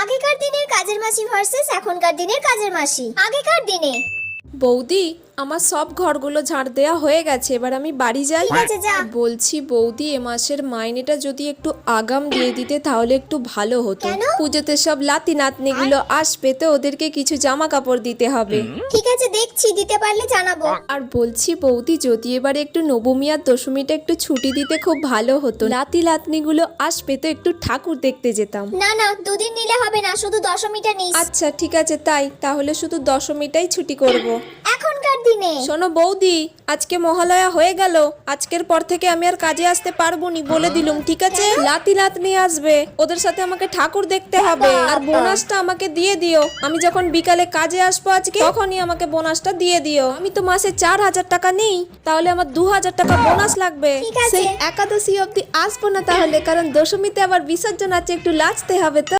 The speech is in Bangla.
আগেকার দিনের কাজের মাসি ভার্সেস এখনকার দিনের কাজের মাসি। আগেকার দিনে বৌদি, আমার সব ঘরগুলো ঝাড় দেওয়া হয়ে গেছে, এবার আমি বাড়ি যাই। ঠিক আছে, যা। বলছি বৌদি, এ মাসের মাইনেটা যদি একটু আগাম দিয়ে দিতে তাহলে একটু ভালো হতো। কেন? পুজোতে সব লাতি নাতনিগুলো আসবে তো ওদেরকে কিছু জামা কাপড় দিতে হবে। ঠিক আছে, দেখছি, দিতে পারলে জানাবো। আর বলছি বৌদি, যদি এবারে একটু নবমী আর দশমীটা একটু ছুটি দিতে খুব ভালো হতো। লাতি নাতনিগুলো আসবে তো একটু ঠাকুর দেখতে যেতাম। না না, দুদিন নিলে হবে না, শুধু দশমীটা নিস। আচ্ছা ঠিক আছে, তাহলে শুধু দশমীটাই ছুটি করব। এখনকার দিনে শোনো বৌদি, আজকে মহালয়া হয়ে গেল, আজকের পর থেকে আমি আর কাজে আসতে পারবো নি বলে দিলুম, ঠিক আছে? লাতি নাতনি আসবে, ওদের সাথে আমাকে ঠাকুর দেখতে হবে। আর বোনাসটা আমাকে দিয়ে দিও। আমি যখন বিকালে কাজে আসবো আজকে, তখনই আমাকে বোনাসটা দিয়ে দিও। আমি তো মাসে 4,000 টাকা নেই, তাহলে আমার 2,000 টাকা বোনাস লাগবে। ঠিক আছে। সেই একাদশী অবধি আসবো না তাহলে, কারণ দশমীতে আবার বিসর্জন আছে, একটু লাচতে হবে তো।